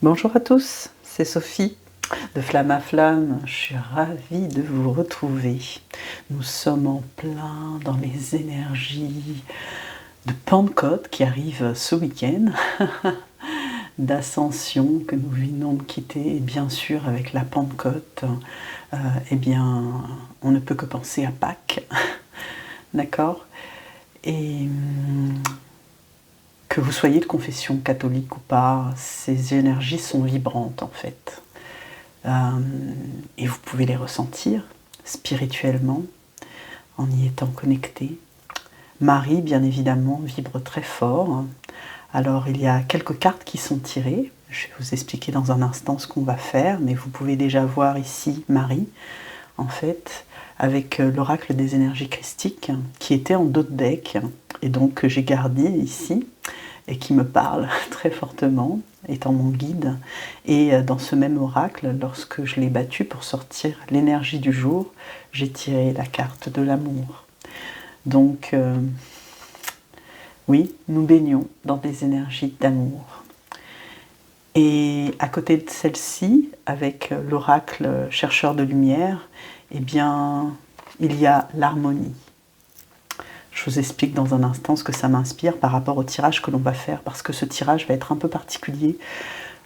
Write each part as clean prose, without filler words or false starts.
Bonjour à tous, c'est Sophie de Flamme à Flamme. Je suis ravie de vous retrouver. Nous sommes en plein dans les énergies de Pentecôte qui arrivent ce week-end, d'ascension que nous venons de quitter, et bien sûr avec la Pentecôte, eh bien, on ne peut que penser à Pâques, d'accord? Et que vous soyez de confession catholique ou pas, ces énergies sont vibrantes en fait. Et vous pouvez les ressentir spirituellement en y étant connecté. Marie, bien évidemment, vibre très fort. Alors il y a quelques cartes qui sont tirées. Je vais vous expliquer dans un instant ce qu'on va faire, mais vous pouvez déjà voir ici Marie, en fait, avec l'oracle des énergies christiques, qui était en dos de deck, et donc que j'ai gardé ici, et qui me parle très fortement, étant mon guide. Et dans ce même oracle, lorsque je l'ai battu pour sortir l'énergie du jour, j'ai tiré la carte de l'amour. Donc, oui, nous baignons dans des énergies d'amour. Et à côté de celle-ci, avec l'oracle chercheur de lumière, eh bien, il y a l'harmonie. Je vous explique dans un instant ce que ça m'inspire par rapport au tirage que l'on va faire, parce que ce tirage va être un peu particulier.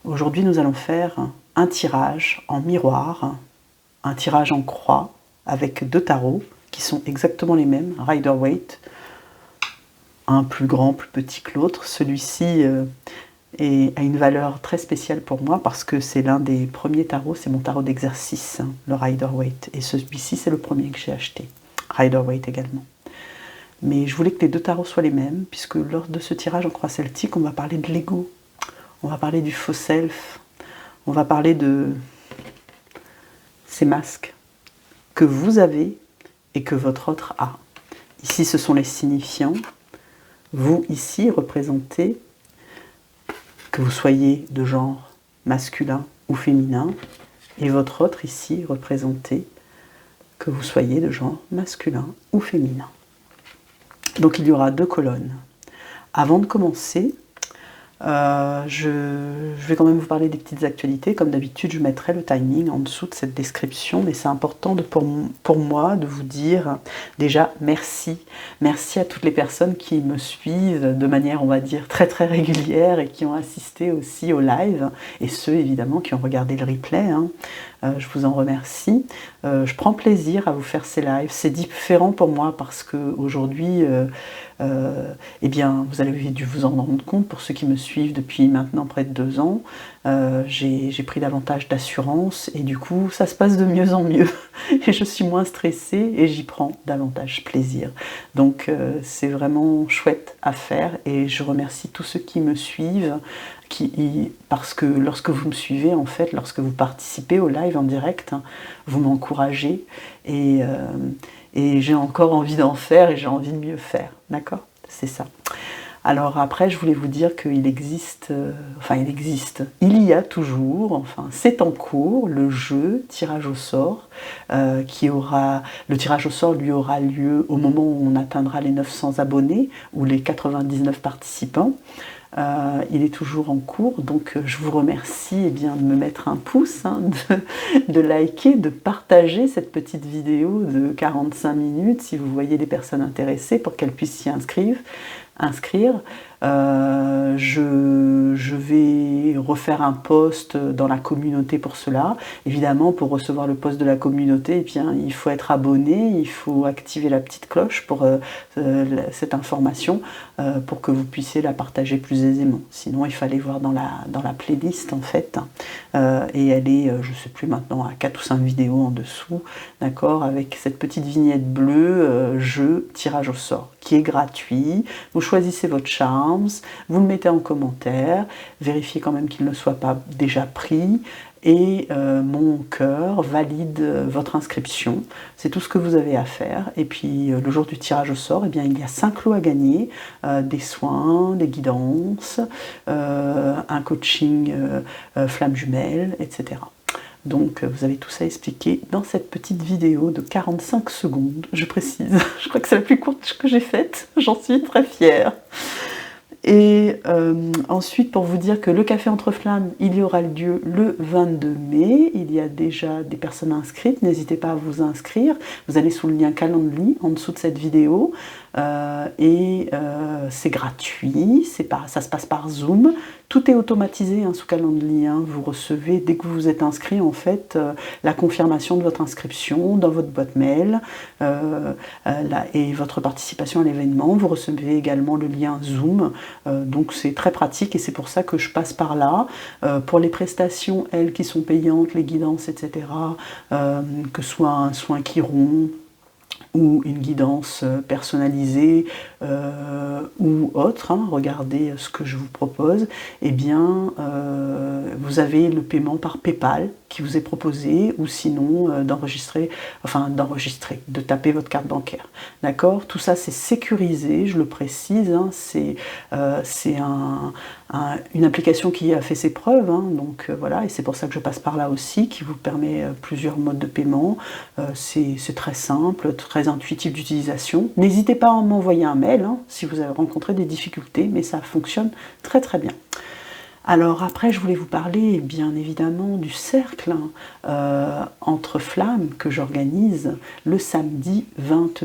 Aujourd'hui, nous allons faire un tirage en miroir, un tirage en croix, avec deux tarots qui sont exactement les mêmes, Rider-Waite, un plus grand, plus petit que l'autre. Celui-ci a une valeur très spéciale pour moi parce que c'est l'un des premiers tarots, c'est mon tarot d'exercice, le Rider-Waite. Et celui-ci, c'est le premier que j'ai acheté, Rider-Waite également. Mais je voulais que les deux tarots soient les mêmes, puisque lors de ce tirage en croix celtique, on va parler de l'ego, on va parler du faux self, on va parler de ces masques que vous avez et que votre autre a. Ici, ce sont les signifiants. Vous, ici, représentez que vous soyez de genre masculin ou féminin, et votre autre, ici, représentez que vous soyez de genre masculin ou féminin. Donc il y aura deux colonnes. Avant de commencer, je vais quand même vous parler des petites actualités. Comme d'habitude, je mettrai le timing en dessous de cette description, mais c'est important pour moi de vous dire déjà merci. Merci à toutes les personnes qui me suivent de manière, on va dire, très très régulière et qui ont assisté aussi au live, et ceux évidemment qui ont regardé le replay. Je vous en remercie. Je prends plaisir à vous faire ces lives. C'est différent pour moi parce qu'aujourd'hui, eh bien, vous avez dû vous en rendre compte, pour ceux qui me suivent depuis maintenant près de 2 ans, j'ai pris davantage d'assurance et du coup, ça se passe de mieux en mieux. Et je suis moins stressée et j'y prends davantage plaisir. Donc, c'est vraiment chouette à faire et je remercie tous ceux qui me suivent. Parce que lorsque vous me suivez, en fait, lorsque vous participez au live en direct, vous m'encouragez et j'ai encore envie d'en faire et j'ai envie de mieux faire, d'accord? C'est ça. Alors après, je voulais vous dire qu'il existe, il y a toujours, enfin c'est en cours, le jeu tirage au sort, le tirage au sort lui aura lieu au moment où on atteindra les 900 abonnés ou les 99 participants. Il est toujours en cours, donc je vous remercie de me mettre un pouce, de liker, de partager cette petite vidéo de 45 minutes si vous voyez des personnes intéressées pour qu'elles puissent s'y inscrire. Je vais refaire un post dans la communauté pour cela. Évidemment, pour recevoir le post de la communauté, eh bien, il faut être abonné, il faut activer la petite cloche pour cette information pour que vous puissiez la partager plus aisément. Sinon, il fallait voir dans la playlist en fait. Et elle est, je ne sais plus maintenant, à 4 ou 5 vidéos en dessous, d'accord, avec cette petite vignette bleue, jeu, tirage au sort, qui est gratuit. Vous choisissez votre charms, vous le mettez en commentaire, vérifiez quand même qu'il ne soit pas déjà pris, et mon cœur valide votre inscription. C'est tout ce que vous avez à faire. Et puis le jour du tirage au sort, eh bien, il y a 5 lots à gagner, des soins, des guidances, un coaching flamme jumelle, etc. Donc vous avez tout ça expliqué dans cette petite vidéo de 45 secondes, je précise. Je crois que c'est la plus courte que j'ai faite, j'en suis très fière. Et ensuite, pour vous dire que le Café Entre Flammes, il y aura lieu le 22 mai. Il y a déjà des personnes inscrites. N'hésitez pas à vous inscrire. Vous allez sous le lien Calendly en dessous de cette vidéo. C'est gratuit. Ça se passe par Zoom. Tout est automatisé sous Calendly. Vous recevez, dès que vous êtes inscrit, en fait, la confirmation de votre inscription dans votre boîte mail et votre participation à l'événement. Vous recevez également le lien Zoom. Donc c'est très pratique et c'est pour ça que je passe par là. Pour les prestations, elles, qui sont payantes, les guidances, etc., que ce soit un soin chiron, ou une guidance personnalisée ou autre, regardez ce que je vous propose, eh bien vous avez le paiement par PayPal qui vous est proposé, ou sinon de taper votre carte bancaire. D'accord? Tout ça c'est sécurisé, je le précise, c'est une application qui a fait ses preuves, donc voilà, et c'est pour ça que je passe par là aussi, qui vous permet plusieurs modes de paiement. C'est très simple, très intuitif d'utilisation. N'hésitez pas à m'envoyer un mail si vous avez rencontré des difficultés, mais ça fonctionne très très bien. Alors après, je voulais vous parler bien évidemment du cercle Entre Flammes que j'organise le samedi 20,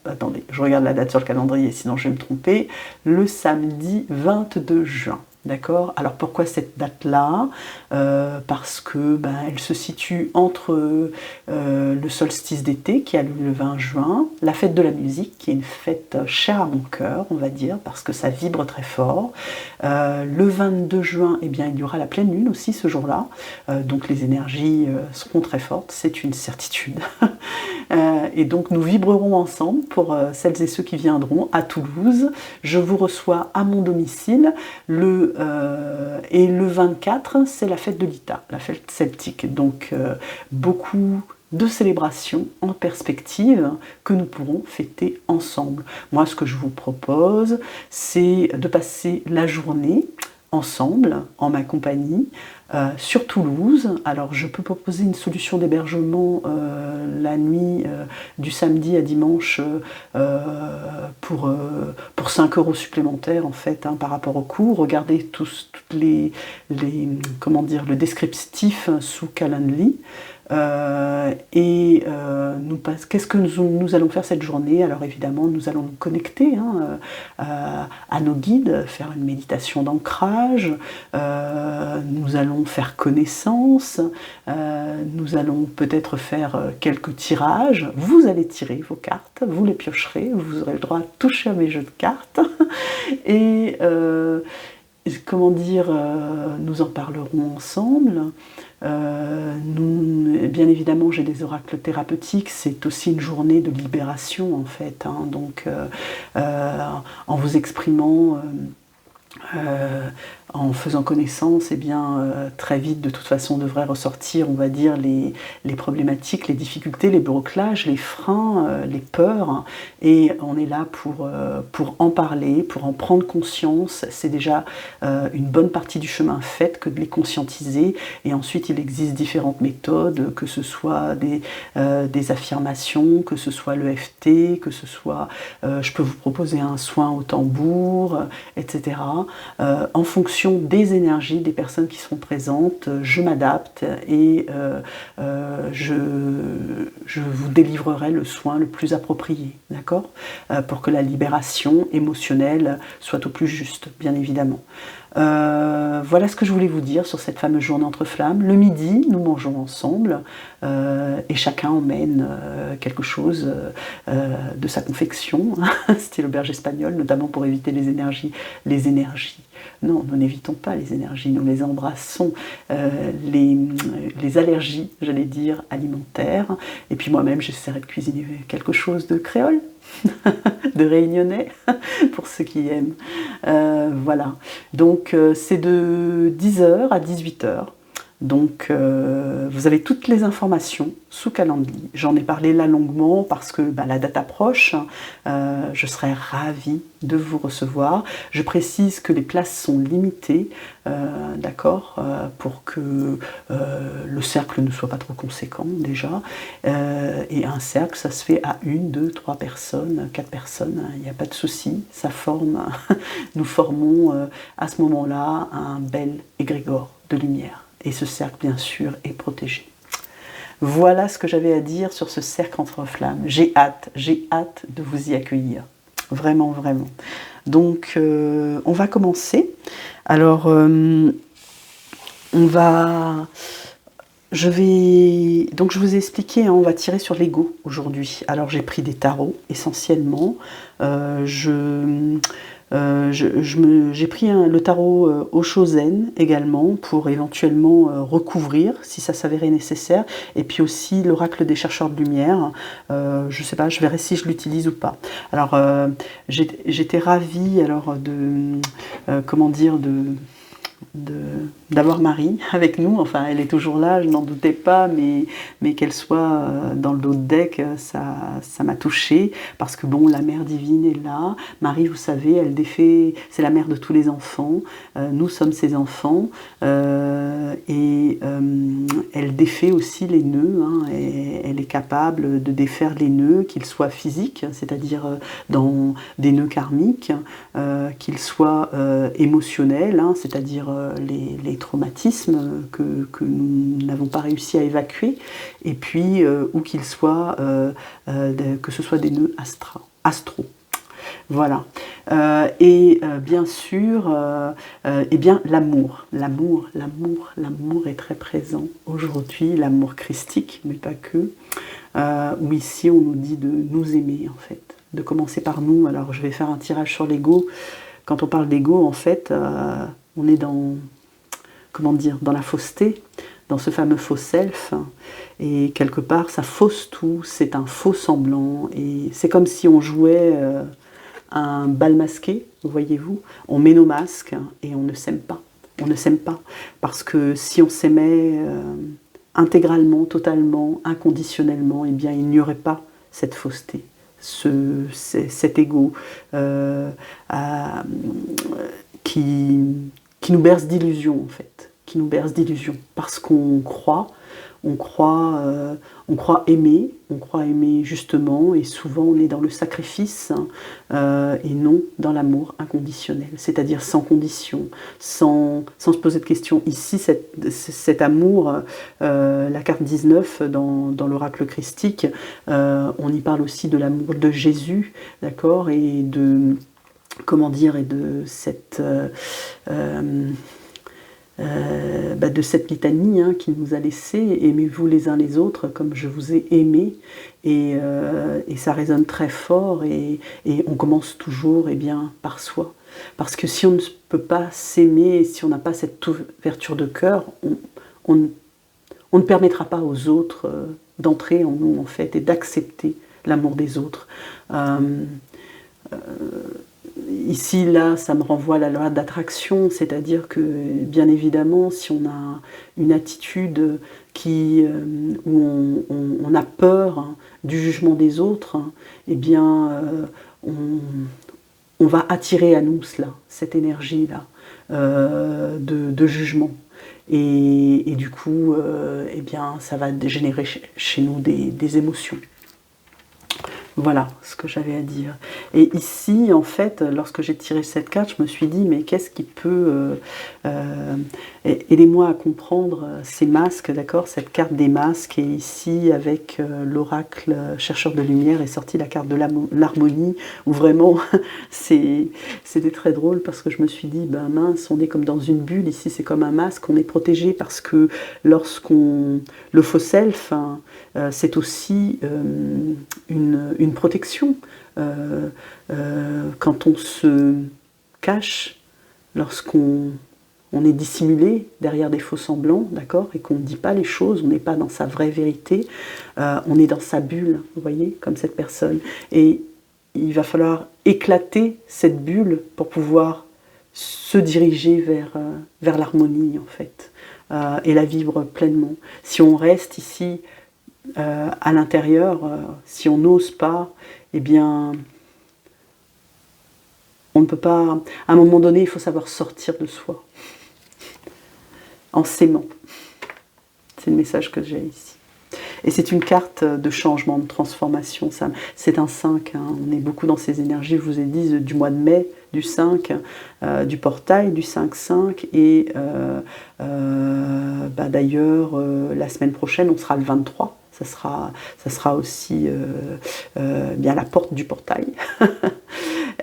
attendez, je regarde la date sur le calendrier, sinon je vais me tromper, le samedi 22 juin. D'accord? Alors pourquoi cette date-là? Parce que elle se situe entre le solstice d'été qui a lieu le 20 juin, la fête de la musique qui est une fête chère à mon cœur, on va dire, parce que ça vibre très fort. Le 22 juin, eh bien, il y aura la pleine lune aussi ce jour-là, donc les énergies seront très fortes, c'est une certitude. Et donc nous vibrerons ensemble pour celles et ceux qui viendront à Toulouse. Je vous reçois à mon domicile et le 24, c'est la fête de l'Ita, la fête celtique. Donc beaucoup de célébrations en perspective que nous pourrons fêter ensemble. Moi, ce que je vous propose, c'est de passer la journée ensemble, en ma compagnie, sur Toulouse. Alors je peux proposer une solution d'hébergement la nuit du samedi à dimanche pour 5 € supplémentaires en fait par rapport au coût. Regardez toutes le descriptif sous Calendly. Qu'est-ce que nous allons faire cette journée? Alors évidemment, nous allons nous connecter à nos guides, faire une méditation d'ancrage, nous allons faire connaissance, nous allons peut-être faire quelques tirages. Vous allez tirer vos cartes, vous les piocherez, vous aurez le droit de toucher à mes jeux de cartes. Et nous en parlerons ensemble. Bien évidemment, j'ai des oracles thérapeutiques, c'est aussi une journée de libération en fait, donc en vous exprimant, en faisant connaissance, très vite de toute façon devrait ressortir, on va dire, les problématiques, les difficultés, les blocages, les freins, les peurs, et on est là pour en parler, pour en prendre conscience. C'est déjà une bonne partie du chemin fait que de les conscientiser, et ensuite il existe différentes méthodes, que ce soit des affirmations, que ce soit l'EFT, que ce soit, je peux vous proposer un soin au tambour, etc. En fonction des énergies des personnes qui seront présentes, je m'adapte et je vous délivrerai le soin le plus approprié, d'accord? Pour que la libération émotionnelle soit au plus juste, bien évidemment. Voilà ce que je voulais vous dire sur cette fameuse journée Entre Flammes. Le midi, nous mangeons ensemble et chacun emmène quelque chose de sa confection, style auberge espagnole, notamment pour éviter les énergies. Non, nous n'évitons pas les énergies, nous les embrassons. Les allergies, j'allais dire, alimentaires. Et puis moi-même, j'essaierai de cuisiner quelque chose de créole, de réunionnais, pour ceux qui aiment. Voilà. Donc c'est de 10 h à 18 h. Donc, vous avez toutes les informations sous Calendly. J'en ai parlé là longuement parce que la date approche. Je serais ravie de vous recevoir. Je précise que les places sont limitées, d'accord, pour que le cercle ne soit pas trop conséquent déjà. Et un cercle, ça se fait à 1, 2, 3 personnes, 4 personnes, il n'y a pas de souci. Ça forme, nous formons à ce moment-là un bel égrégore de lumière. Et ce cercle, bien sûr, est protégé. Voilà ce que j'avais à dire sur ce cercle entre flammes. J'ai hâte de vous y accueillir. Vraiment, vraiment. Donc, on va commencer. Alors, je vous ai expliqué, hein, on va tirer sur l'ego aujourd'hui. Alors, j'ai pris des tarots, essentiellement. J'ai pris le tarot Osho-Zen également pour éventuellement recouvrir si ça s'avérait nécessaire, et puis aussi l'oracle des chercheurs de lumière. Je sais pas, je verrai si je l'utilise ou pas. Alors j'étais ravie alors d'avoir Marie avec nous. Enfin, elle est toujours là, je n'en doutais pas, mais qu'elle soit dans le dos de deck, ça m'a touchée, parce que bon, la mère divine est là. Marie, vous savez, elle défait, c'est la mère de tous les enfants, nous sommes ses enfants, et elle défait aussi les nœuds, hein, et elle est capable de défaire les nœuds, qu'ils soient physiques, c'est-à-dire dans des nœuds karmiques, qu'ils soient émotionnels, hein, c'est-à-dire les traumatismes que nous n'avons pas réussi à évacuer, et puis ou qu'ils soient, que ce soit des nœuds astraux. Voilà. Bien sûr, eh bien, l'amour est très présent aujourd'hui, l'amour christique, mais pas que, où ici on nous dit de nous aimer, en fait, de commencer par nous. Alors je vais faire un tirage sur l'ego. Quand on parle d'ego, en fait, on est dans, comment dire, dans la fausseté, dans ce fameux faux self, et quelque part ça fausse tout, c'est un faux semblant, et c'est comme si on jouait un bal masqué, voyez-vous, on met nos masques et on ne s'aime pas. On ne s'aime pas, parce que si on s'aimait intégralement, totalement, inconditionnellement, eh bien il n'y aurait pas cette fausseté, cet ego qui nous berce d'illusions, en fait, qui nous berce d'illusions, parce qu'on croit aimer, justement, et souvent on est dans le sacrifice, et non dans l'amour inconditionnel, c'est-à-dire sans condition, sans se poser de questions. Ici, cet amour, la carte 19 dans l'oracle christique, on y parle aussi de l'amour de Jésus, d'accord, et de, comment dire, et de cette de cette litanie, hein, qui nous a laissé, aimez-vous les uns les autres comme je vous ai aimé, et ça résonne très fort, et on commence toujours, bien, par soi, parce que si on ne peut pas s'aimer, si on n'a pas cette ouverture de cœur, on ne permettra pas aux autres d'entrer en nous, en fait, et d'accepter l'amour des autres. Ici, là, ça me renvoie à la loi d'attraction, c'est-à-dire que, bien évidemment, si on a une attitude où on a peur, hein, du jugement des autres, hein, eh bien, on va attirer à nous cela, cette énergie-là, de jugement. Et du coup, eh bien, ça va générer chez nous des émotions. Voilà ce que j'avais à dire. Et ici, en fait, lorsque j'ai tiré cette carte, je me suis dit, mais qu'est-ce qui peut... aidez-moi à comprendre ces masques, d'accord, cette carte des masques. Et ici, avec l'oracle chercheur de lumière, est sortie la carte de l'harmonie, où vraiment, c'était très drôle, parce que je me suis dit, ben mince, on est comme dans une bulle, ici c'est comme un masque, on est protégé, parce que le faux self, hein, c'est aussi une protection. Quand on se cache, lorsqu'on est dissimulé derrière des faux semblants, d'accord, et qu'on ne dit pas les choses, on n'est pas dans sa vraie vérité, on est dans sa bulle, vous voyez, comme cette personne. Et il va falloir éclater cette bulle pour pouvoir se diriger vers l'harmonie, en fait. et la vivre pleinement. Si on reste ici à l'intérieur, si on n'ose pas, eh bien, on ne peut pas... À un moment donné, il faut savoir sortir de soi, en s'aimant. C'est le message que j'ai ici. Et c'est une carte de changement, de transformation. C'est un 5, hein. On est beaucoup dans ces énergies, je vous ai dit, du mois de mai, du 5, du portail, du 5-5. Et d'ailleurs, la semaine prochaine, on sera le 23. Ça sera aussi bien la porte du portail.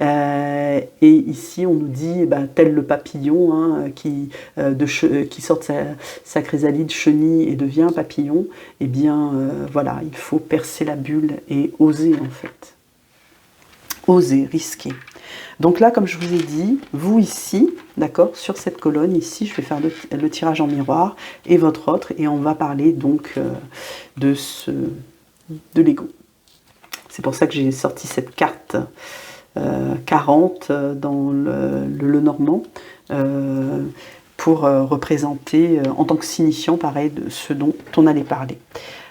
Et ici, on nous dit, tel le papillon hein, qui sort de sa chrysalide chenille et devient un papillon, eh bien, voilà, il faut percer la bulle et oser, en fait. Oser, risquer. Donc là, comme je vous ai dit, vous ici, d'accord, sur cette colonne, ici, je vais faire le tirage en miroir, et votre autre, et on va parler donc de l'ego. C'est pour ça que j'ai sorti cette carte 40 dans le normand, pour représenter, en tant que signifiant, pareil, de ce dont on allait parler.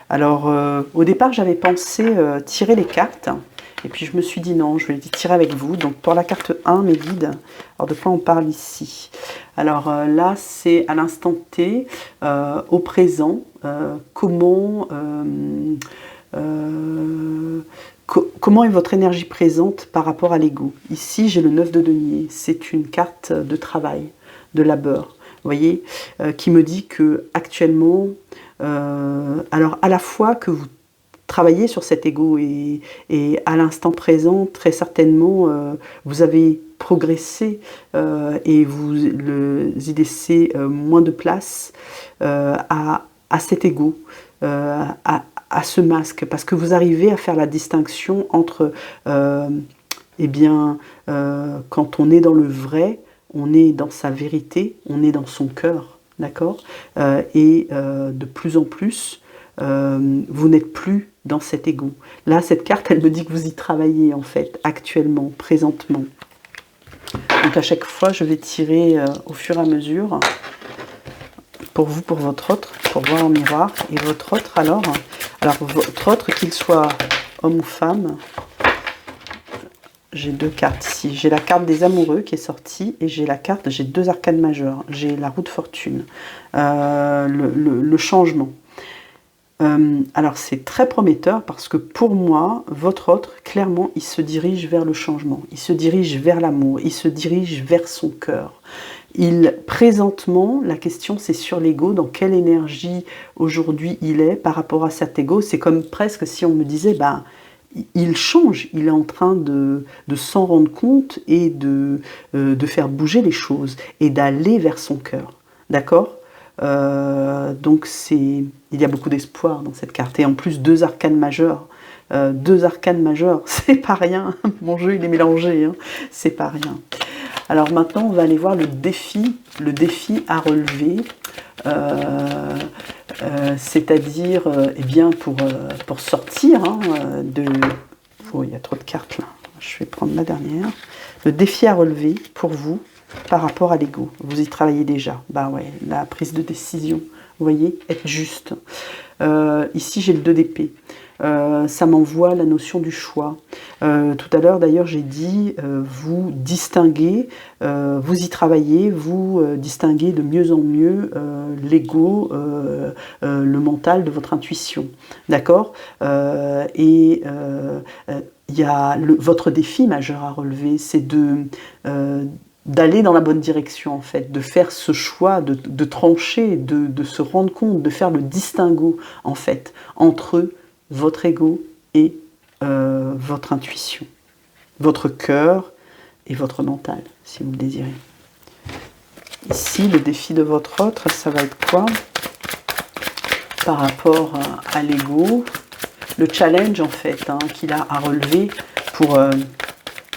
Alors, au départ, j'avais pensé tirer les cartes, et puis je me suis dit non, je vais les tirer avec vous. Donc pour la carte 1, mes guides, alors de quoi on parle ici? Alors là, c'est à l'instant T, au présent, comment est votre énergie présente par rapport à l'ego? Ici, j'ai le 9 de denier, c'est une carte de travail, de labeur, vous voyez, qui me dit que actuellement, alors à la fois que vous travaillez sur cet ego et à l'instant présent, très certainement, vous avez progressé et vous y laissez moins de place à cet ego, à ce masque, parce que vous arrivez à faire la distinction entre, eh bien, quand on est dans le vrai, on est dans sa vérité, on est dans son cœur, d'accord, et de plus en plus, vous n'êtes plus dans cet ego. Là, cette carte, elle me dit que vous y travaillez, en fait, actuellement, présentement. Donc, à chaque fois, je vais tirer au fur et à mesure, pour vous, pour votre autre, pour voir en miroir. Et votre autre, alors votre autre, qu'il soit homme ou femme, j'ai deux cartes ici. J'ai la carte des amoureux qui est sortie, et j'ai deux arcanes majeures. J'ai la roue de fortune, le changement. Alors c'est très prometteur parce que pour moi, votre autre, clairement, il se dirige vers le changement, il se dirige vers l'amour, il se dirige vers son cœur. Présentement, la question c'est sur l'ego, dans quelle énergie aujourd'hui il est par rapport à cet ego. C'est comme presque si on me disait, il change, il est en train de s'en rendre compte et de faire bouger les choses et d'aller vers son cœur, d'accord ? Donc il y a beaucoup d'espoir dans cette carte, et en plus deux arcanes majeures, c'est pas rien. Mon jeu il est mélangé, hein. C'est pas rien. Alors maintenant on va aller voir le défi à relever, c'est-à-dire eh bien pour sortir de... Oh, il y a trop de cartes là, je vais prendre la dernière. Le défi à relever pour vous par rapport à l'ego. Vous y travaillez déjà. Ouais, la prise de décision. Vous voyez, être juste. Ici, j'ai le 2 d'épée. Ça m'envoie la notion du choix. Tout à l'heure, d'ailleurs, j'ai dit, vous distinguez, vous y travaillez, vous distinguez de mieux en mieux l'ego, le mental de votre intuition. D'accord ? Il y a votre défi majeur à relever, c'est d'aller dans la bonne direction, en fait, de faire ce choix, de trancher, de se rendre compte, de faire le distinguo, en fait, entre votre ego et votre intuition, votre cœur et votre mental, si vous le désirez. Ici, le défi de votre autre, ça va être quoi par rapport à l'ego? Le challenge, en fait, qu'il a à relever pour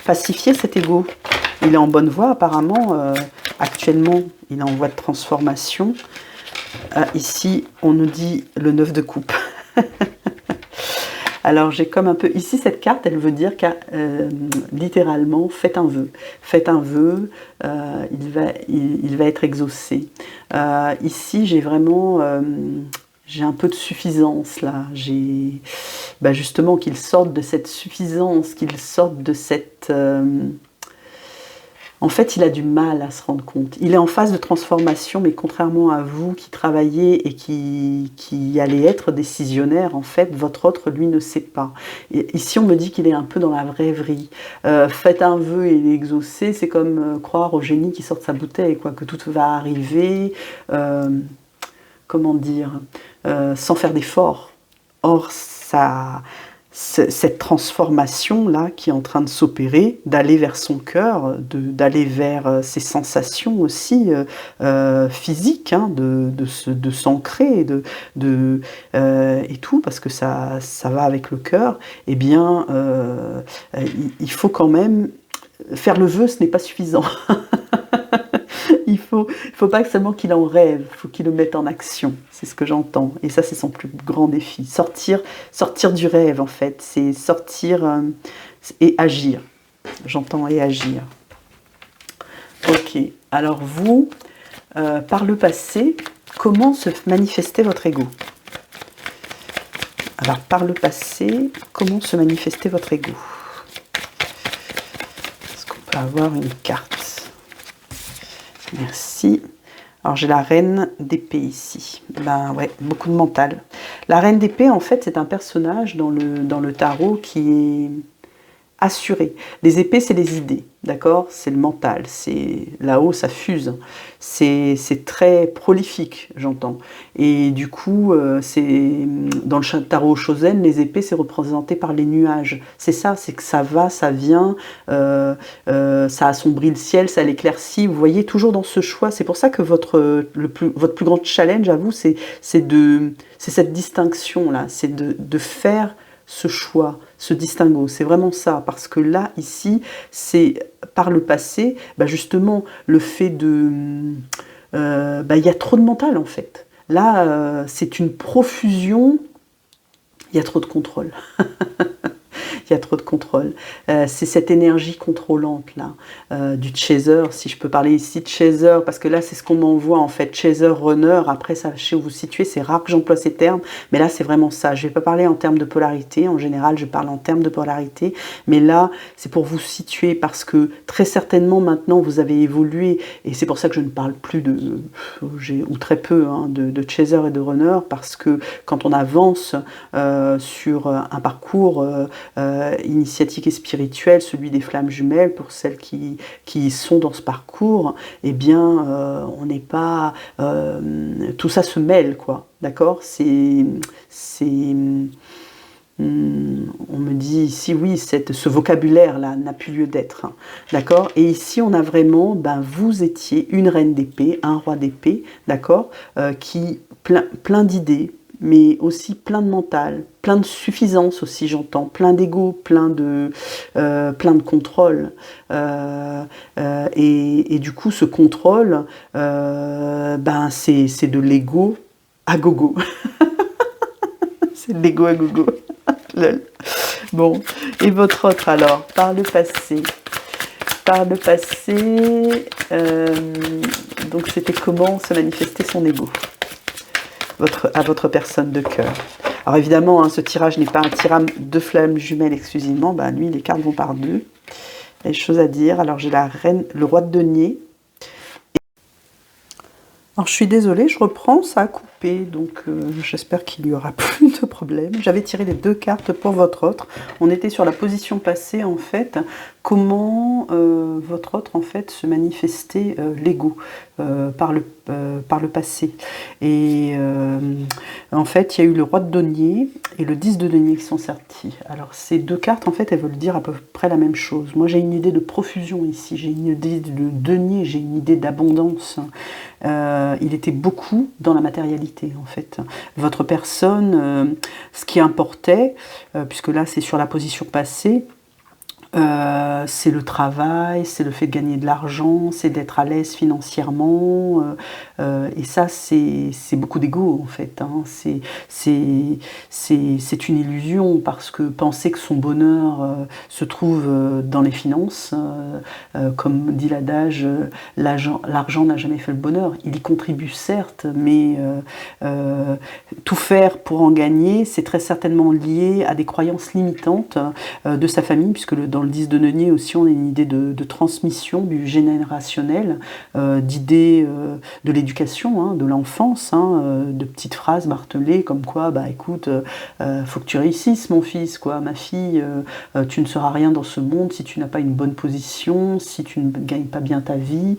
pacifier cet ego. Il est en bonne voie, apparemment. Actuellement, il est en voie de transformation. Ici, on nous dit le 9 de coupe. Alors j'ai comme un peu, ici cette carte, elle veut dire littéralement, faites un vœu. Faites un vœu, il va être exaucé. Ici j'ai vraiment, j'ai un peu de suffisance là. J'ai justement qu'il sorte de cette suffisance, qu'il sorte de cette... En fait, il a du mal à se rendre compte. Il est en phase de transformation, mais contrairement à vous qui travaillez et qui allez être décisionnaire, en fait, votre autre, lui, ne sait pas. Et ici, on me dit qu'il est un peu dans la rêverie. Faites un vœu et il est exaucé, c'est comme croire au génie qui sort de sa bouteille, quoi, que tout va arriver, comment dire, sans faire d'effort. Or, cette transformation-là qui est en train de s'opérer, d'aller vers son cœur, d'aller vers ses sensations aussi physiques, hein, de s'ancrer et tout, parce que ça va avec le cœur, eh bien, il faut quand même faire le vœu, ce n'est pas suffisant. Il faut pas seulement qu'il en rêve, il faut qu'il le mette en action, c'est ce que j'entends. Et ça, c'est son plus grand défi. Sortir du rêve, en fait, c'est sortir et agir. J'entends et agir. Ok, alors vous, par le passé, comment se manifestait votre ego? Alors, par le passé, comment se manifestait votre ego? Est-ce qu'on peut avoir une carte? Merci. Alors j'ai la reine d'épée ici. Ben ouais, beaucoup de mental. La reine d'épée, en fait, c'est un personnage dans le tarot qui est assuré. Les épées, c'est les idées, d'accord? C'est le mental. C'est là-haut, ça fuse. C'est très prolifique, j'entends. Et du coup, c'est dans le tarot Shozen, les épées, c'est représenté par les nuages. C'est ça, c'est que ça va, ça vient, ça assombrit le ciel, ça l'éclaircit. Vous voyez, toujours dans ce choix. C'est pour ça que votre plus grand challenge à vous, c'est cette distinction-là, c'est de faire ce choix, ce distinguo, c'est vraiment ça, parce que là, ici, c'est par le passé, justement, le fait de... il y a trop de mental, en fait. Là, c'est une profusion, il y a trop de contrôle. Il y a trop de contrôle. C'est cette énergie contrôlante là, du chaser, si je peux parler ici de chaser, parce que là c'est ce qu'on m'envoie en fait, chaser, runner, après ça, je sais où vous situez, c'est rare que j'emploie ces termes, mais là c'est vraiment ça. Je ne vais pas parler en termes de polarité, en général je parle en termes de polarité, mais là c'est pour vous situer, parce que très certainement maintenant vous avez évolué, et c'est pour ça que je ne parle plus ou très peu, hein, de chaser et de runner, parce que quand on avance sur un parcours initiatique et spirituel, celui des flammes jumelles, pour celles qui sont dans ce parcours, eh bien, on n'est pas... tout ça se mêle, quoi, d'accord? On me dit ici, oui, ce vocabulaire-là n'a plus lieu d'être, hein, d'accord? Et ici, on a vraiment, vous étiez une reine d'épée, un roi d'épée, d'accord? Qui plein d'idées, mais aussi plein de mental, plein de suffisance aussi, j'entends, plein d'ego, plein de contrôle. Et du coup, ce contrôle, c'est de l'ego à gogo. C'est de l'ego à gogo. Bon, et votre autre alors, par le passé. Par le passé, donc c'était comment se manifester son ego à votre personne de cœur. Alors évidemment, hein, ce tirage n'est pas un tirage de flammes jumelles exclusivement, lui, les cartes vont par deux. Il y a des choses à dire. Alors j'ai la reine, le roi de denier. Alors je suis désolée, je reprends, ça a coupé, donc j'espère qu'il n'y aura plus de problème. J'avais tiré les deux cartes pour votre autre. On était sur la position passée, en fait. Comment votre autre, en fait, se manifestait l'ego par le passé. Et en fait, il y a eu le roi de denier et le 10 de denier qui sont sortis. Alors ces deux cartes, en fait, elles veulent dire à peu près la même chose. Moi, j'ai une idée de profusion ici, j'ai une idée de denier, j'ai une idée d'abondance. Il était beaucoup dans la matérialité, en fait. Votre personne, ce qui importait, puisque là, c'est sur la position passée, C'est le travail, c'est le fait de gagner de l'argent, c'est d'être à l'aise financièrement, et ça c'est beaucoup d'ego en fait, hein. C'est une illusion, parce que penser que son bonheur se trouve dans les finances, comme dit l'adage, l'argent n'a jamais fait le bonheur. Il y contribue certes, mais tout faire pour en gagner, c'est très certainement lié à des croyances limitantes de sa famille, puisque dans le 10 de denier aussi, on a une idée de transmission du générationnel, d'idées de l'éducation, hein, de l'enfance, hein, de petites phrases martelées comme quoi, bah écoute, faut que tu réussisses mon fils, quoi, ma fille, tu ne seras rien dans ce monde si tu n'as pas une bonne position, si tu ne gagnes pas bien ta vie,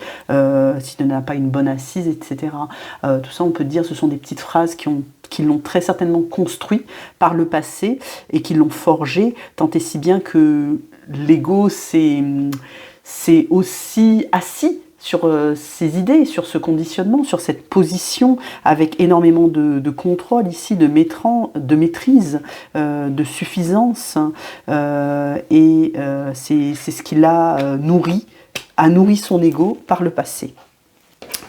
si tu n'as pas une bonne assise, etc. Tout ça, on peut dire, ce sont des petites phrases qui l'ont très certainement construit par le passé et qui l'ont forgé, tant et si bien que l'ego s'est aussi assis sur ces idées, sur ce conditionnement, sur cette position, avec énormément de contrôle ici, de maîtrise, de suffisance, et c'est ce qui l'a a nourri son ego par le passé.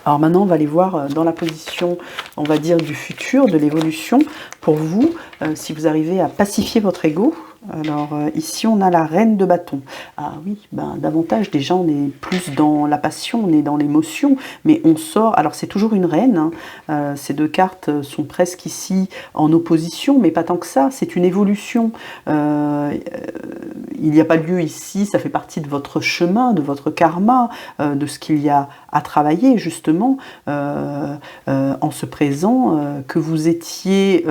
Alors maintenant, on va aller voir dans la position, on va dire, du futur, de l'évolution, pour vous, si vous arrivez à pacifier votre ego. Alors ici, on a la reine de bâton. Ah oui, ben, davantage, déjà, on est plus dans la passion, on est dans l'émotion, mais on sort... Alors c'est toujours une reine, hein. Ces deux cartes sont presque ici en opposition, mais pas tant que ça, c'est une évolution. Il n'y a pas lieu ici, ça fait partie de votre chemin, de votre karma, de ce qu'il y a à travailler, justement, en ce présent, que vous étiez...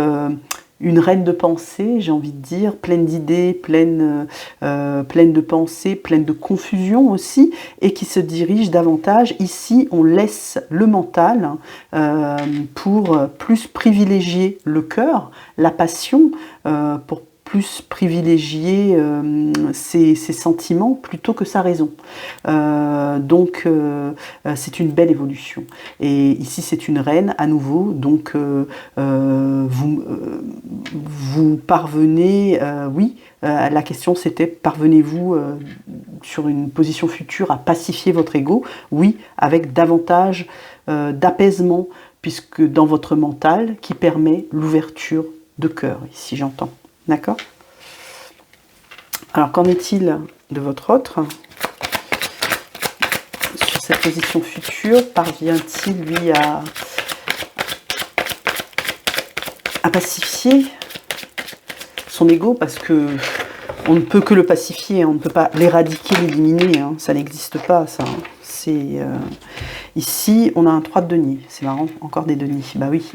une reine de pensée, j'ai envie de dire, pleine d'idées, pleine de pensées, pleine de confusion aussi, et qui se dirige davantage. Ici, on laisse le mental pour plus privilégier le cœur, la passion, pour plus privilégier ses sentiments plutôt que sa raison. Donc c'est une belle évolution. Et ici c'est une reine à nouveau, donc vous parvenez, oui, la question c'était parvenez-vous sur une position future à pacifier votre ego? Oui, avec davantage d'apaisement, puisque dans votre mental qui permet l'ouverture de cœur, ici j'entends. D'accord? Alors, qu'en est-il de votre autre? Sur cette position future, parvient-il, lui, à pacifier son ego? Parce que on ne peut que le pacifier, on ne peut pas l'éradiquer, l'éliminer, hein, ça n'existe pas, ça. C'est... Ici, on a un 3 de denier. C'est marrant, encore des deniers. Bah oui,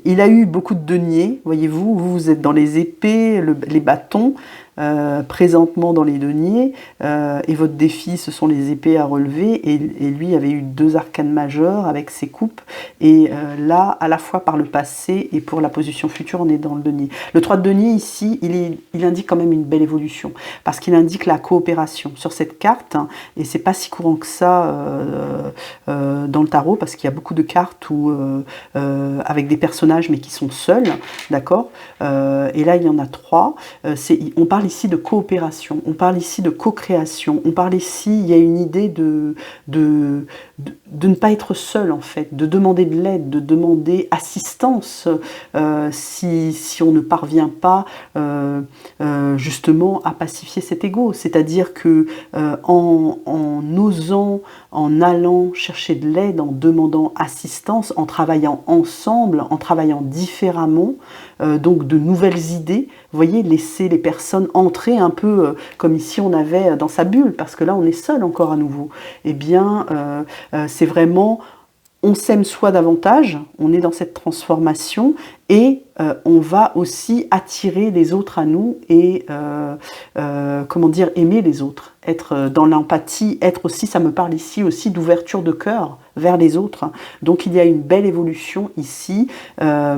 il a eu beaucoup de deniers, voyez-vous. Vous êtes dans les épées, les bâtons, présentement dans les deniers, et votre défi, ce sont les épées à relever, et lui avait eu 2 arcanes majeures avec ses coupes, et là, à la fois par le passé et pour la position future, on est dans le denier. Le 3 de denier, ici, il indique quand même une belle évolution, parce qu'il indique la coopération. Sur cette carte, hein, et c'est pas si courant que ça dans le tarot, parce qu'il y a beaucoup de cartes avec des personnages, mais qui sont seuls, d'accord, et là, il y en a 3, on parle ici de coopération, on parle ici de co-création, on parle ici, il y a une idée de ne pas être seul en fait, de demander de l'aide, de demander assistance si on ne parvient pas justement à pacifier cet ego. C'est-à-dire que en osant, en allant chercher de l'aide, en demandant assistance, en travaillant ensemble, en travaillant différemment, donc de nouvelles idées, vous voyez, laisser les personnes entrer un peu comme ici on avait dans sa bulle, parce que là on est seul encore à nouveau. Eh bien, c'est vraiment, on s'aime soi davantage, on est dans cette transformation, et on va aussi attirer les autres à nous et, comment dire, aimer les autres, être dans l'empathie, être aussi, ça me parle ici aussi d'ouverture de cœur vers les autres. Donc il y a une belle évolution ici, à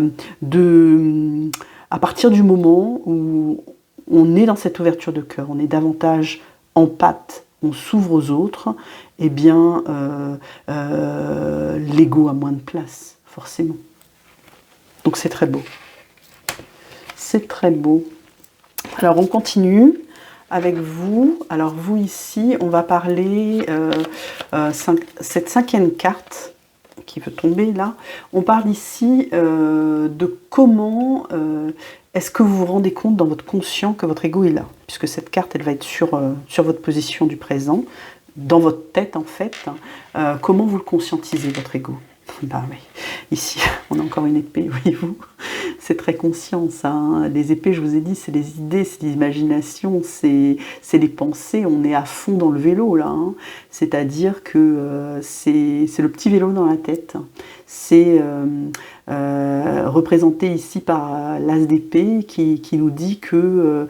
partir du moment où on est dans cette ouverture de cœur, on est davantage empathe, on s'ouvre aux autres, eh bien, l'ego a moins de place, forcément. Donc c'est très beau. C'est très beau. Alors on continue avec vous. Alors vous ici, on va parler, cette cinquième carte qui veut tomber là, on parle ici de comment est-ce que vous vous rendez compte dans votre conscient que votre ego est là, puisque cette carte, elle va être sur votre position du présent, dans votre tête en fait. Comment vous le conscientisez, votre ego? Bah oui, ici, on a encore une épée, voyez-vous. C'est très conscient, ça. Hein. Les épées, je vous ai dit, c'est les idées, c'est l'imagination, c'est les pensées. On est à fond dans le vélo, là. Hein. C'est-à-dire que c'est le petit vélo dans la tête. C'est représenté ici par l'as d'épée qui nous dit que,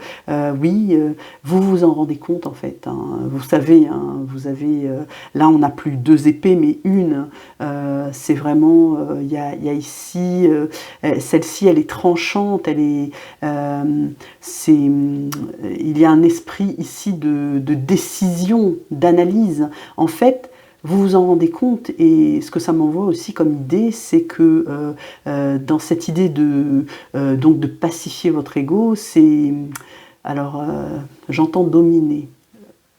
oui, vous vous en rendez compte, en fait. Hein. Vous savez, hein, vous avez... là, on n'a plus deux épées, mais une. C'est vraiment... Il y a ici... celle-ci, elle est tranchante, elle est... il y a un esprit ici de décision, d'analyse. En fait, vous vous en rendez compte, et ce que ça m'envoie aussi comme idée, c'est que dans cette idée donc de pacifier votre ego, c'est... Alors, j'entends dominer.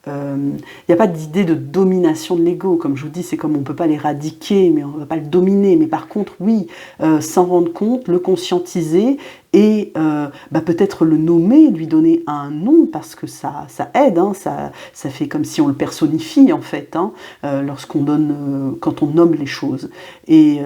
Il n'y a pas d'idée de domination de l'ego, comme je vous dis, c'est comme on ne peut pas l'éradiquer, mais on ne va pas le dominer. Mais par contre, oui, s'en rendre compte, le conscientiser et peut-être le nommer, lui donner un nom, parce que ça aide, hein, ça fait comme si on le personnifie en fait, hein, quand on nomme les choses. Et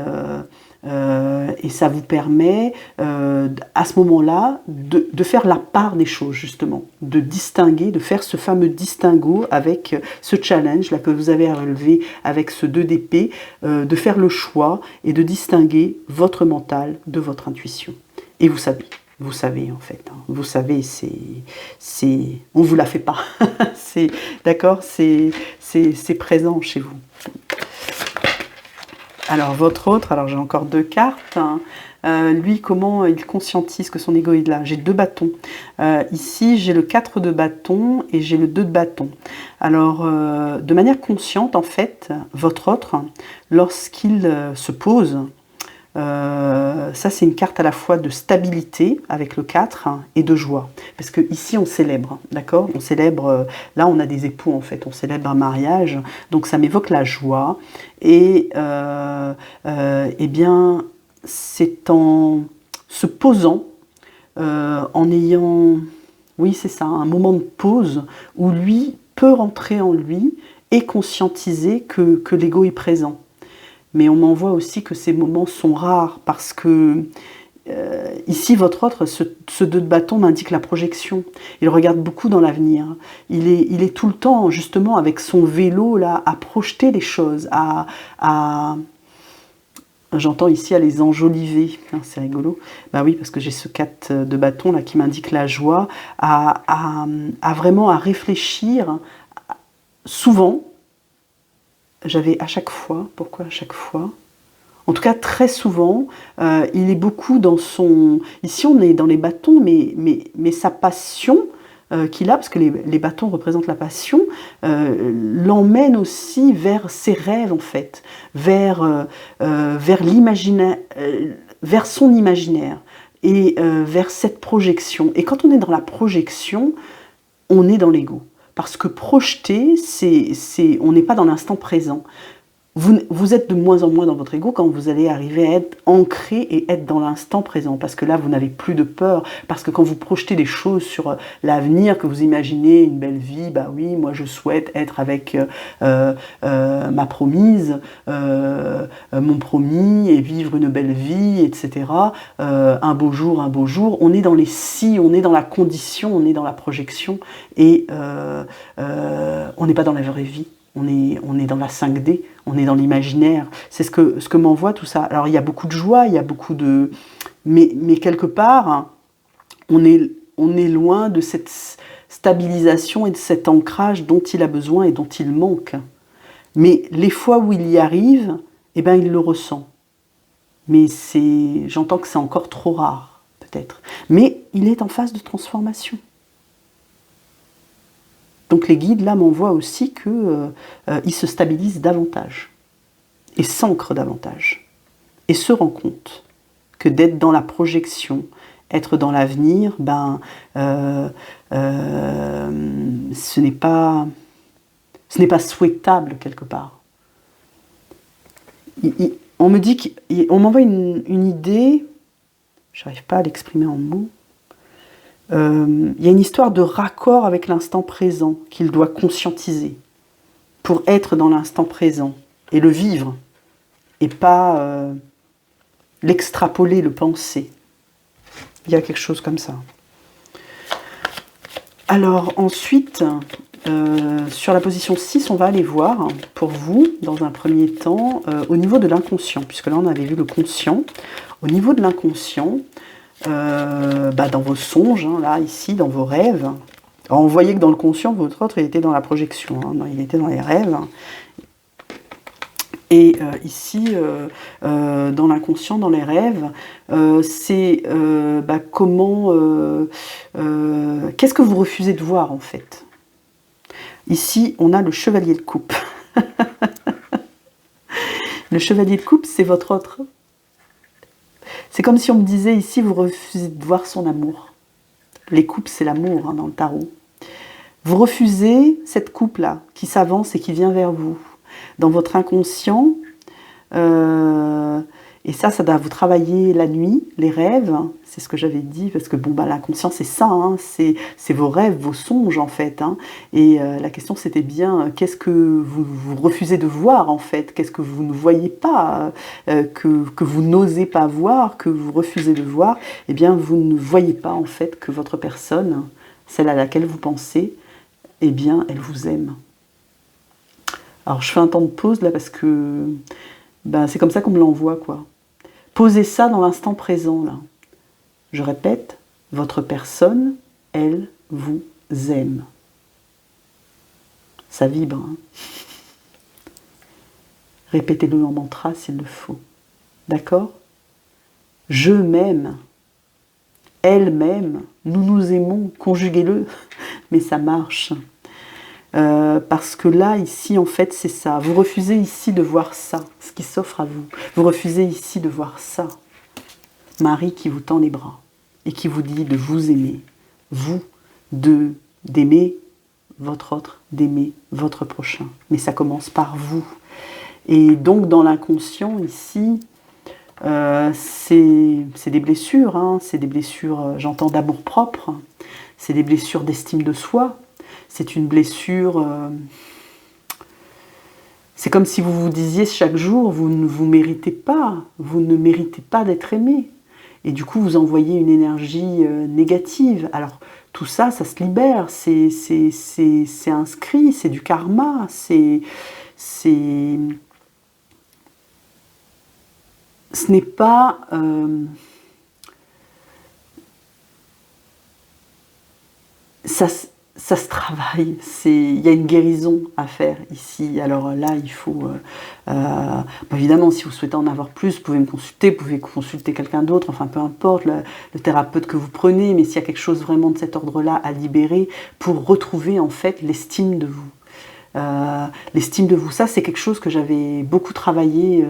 ça vous permet, à ce moment-là, de faire la part des choses, justement, de distinguer, de faire ce fameux distinguo avec ce challenge là que vous avez à relever avec ce 2 d'épée, de faire le choix et de distinguer votre mental de votre intuition. Et vous savez en fait, hein, vous savez, on vous la fait pas, d'accord, c'est présent chez vous. Alors votre autre, alors j'ai encore 2 cartes, hein. Lui, comment il conscientise que son ego est là? J'ai 2 bâtons. Ici, j'ai le 4 de bâton et j'ai le 2 de bâton. Alors, de manière consciente, en fait, votre autre, lorsqu'il se pose, ça c'est une carte à la fois de stabilité avec le 4 et de joie. Parce que ici on célèbre, d'accord? On célèbre, là on a des époux en fait, on célèbre un mariage, donc ça m'évoque la joie. Et eh bien, c'est en se posant, en ayant, oui c'est ça, un moment de pause où lui peut rentrer en lui et conscientiser que l'ego est présent. Mais on m'envoie aussi que ces moments sont rares parce que ici, votre autre, ce 2 de bâton m'indique la projection. Il regarde beaucoup dans l'avenir. Il est tout le temps, justement, avec son vélo, là, à projeter les choses, j'entends ici à les enjoliver. C'est rigolo. Bah oui, parce que j'ai ce 4 de bâton, là, qui m'indique la joie, vraiment à réfléchir souvent. J'avais à chaque fois, pourquoi à chaque fois? En tout cas, très souvent, il est beaucoup dans son... Ici, on est dans les bâtons, mais sa passion qu'il a, parce que les bâtons représentent la passion, l'emmène aussi vers ses rêves, en fait, vers l'imaginaire, vers son imaginaire, et vers cette projection. Et quand on est dans la projection, on est dans l'ego. Parce que projeter, on n'est pas dans l'instant présent. Vous êtes de moins en moins dans votre ego quand vous allez arriver à être ancré et être dans l'instant présent. Parce que là, vous n'avez plus de peur. Parce que quand vous projetez des choses sur l'avenir, que vous imaginez une belle vie, bah oui, moi je souhaite être avec ma promise, mon promis, et vivre une belle vie, etc. Un beau jour, on est dans les si, on est dans la condition, on est dans la projection, et on n'est pas dans la vraie vie. On est dans la 5D, on est dans l'imaginaire. C'est ce que m'envoie tout ça. Alors il y a beaucoup de joie, il y a beaucoup de... Mais quelque part, on est loin de cette stabilisation et de cet ancrage dont il a besoin et dont il manque. Mais les fois où il y arrive, eh ben, il le ressent. Mais j'entends que c'est encore trop rare, peut-être. Mais il est en phase de transformation. Donc les guides, là, m'envoient aussi qu'il se stabilise davantage, et s'ancre davantage, et se rend compte que d'être dans la projection être dans l'avenir, ben, ce n'est pas souhaitable quelque part. On me dit on m'envoie une idée, je n'arrive pas à l'exprimer en mots. Il y a une histoire de raccord avec l'instant présent qu'il doit conscientiser pour être dans l'instant présent et le vivre et pas l'extrapoler, le penser. Il y a quelque chose comme ça. Alors ensuite, sur la position 6, on va aller voir pour vous, dans un premier temps, au niveau de l'inconscient, puisque là on avait vu le conscient. Au niveau de l'inconscient, dans vos songes, hein, là, ici, dans vos rêves, alors on voyait que dans le conscient, votre autre, il était dans la projection, hein, il était dans les rêves. Et ici, dans l'inconscient, dans les rêves, c'est comment... qu'est-ce que vous refusez de voir, en fait? Ici, on a le chevalier de coupe. Le chevalier de coupe, c'est votre autre. C'est comme si on me disait ici, vous refusez de voir son amour. Les coupes, c'est l'amour, hein, dans le tarot. Vous refusez cette coupe-là, qui s'avance et qui vient vers vous. Dans votre inconscient, et ça doit vous travailler la nuit, les rêves, hein, c'est ce que j'avais dit, parce que bon, l'inconscient c'est ça, hein, c'est vos rêves, vos songes en fait, hein, et la question c'était bien, qu'est-ce que vous refusez de voir en fait, qu'est-ce que vous ne voyez pas, que vous n'osez pas voir, que vous refusez de voir, eh bien vous ne voyez pas en fait que votre personne, celle à laquelle vous pensez, eh bien elle vous aime. Alors je fais un temps de pause là parce que c'est comme ça qu'on me l'envoie, quoi. Posez ça dans l'instant présent, là. Je répète, votre personne, elle vous aime. Ça vibre, hein. Répétez-le en mantra s'il le faut. D'accord? Je m'aime. Elle m'aime. Nous nous aimons. Conjuguez-le. Mais ça marche. Parce que là, ici, en fait, c'est ça. Vous refusez ici de voir ça, ce qui s'offre à vous. Vous refusez ici de voir ça. Marie qui vous tend les bras et qui vous dit de vous aimer. Vous, d'aimer votre autre, d'aimer votre prochain. Mais ça commence par vous. Et donc, dans l'inconscient, ici, c'est des blessures. Hein, c'est des blessures, j'entends, d'amour-propre. C'est des blessures d'estime de soi. C'est une blessure... c'est comme si vous vous disiez chaque jour, vous ne vous méritez pas, vous ne méritez pas d'être aimé. Et du coup, vous envoyez une énergie négative. Alors, tout ça, ça se libère, c'est inscrit, c'est du karma, ce n'est pas... ça se travaille, il y a une guérison à faire ici. Alors là, il faut... évidemment, si vous souhaitez en avoir plus, vous pouvez me consulter, vous pouvez consulter quelqu'un d'autre, enfin peu importe, le thérapeute que vous prenez, mais s'il y a quelque chose vraiment de cet ordre-là à libérer pour retrouver en fait l'estime de vous. L'estime de vous, ça c'est quelque chose que j'avais beaucoup travaillé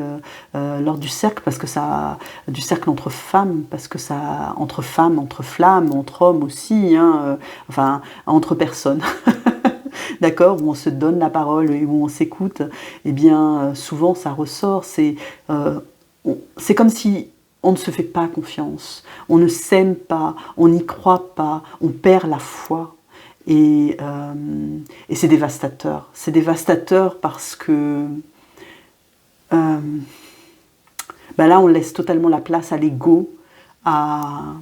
lors du cercle, parce que ça, du cercle entre femmes, parce que ça, entre femmes, entre flammes, entre hommes aussi, hein, enfin entre personnes, d'accord, où on se donne la parole et où on s'écoute, et bien souvent ça ressort, c'est comme si on ne se fait pas confiance, on ne s'aime pas, on n'y croit pas, on perd la foi. Et c'est dévastateur. C'est dévastateur parce que là, on laisse totalement la place à l'ego, à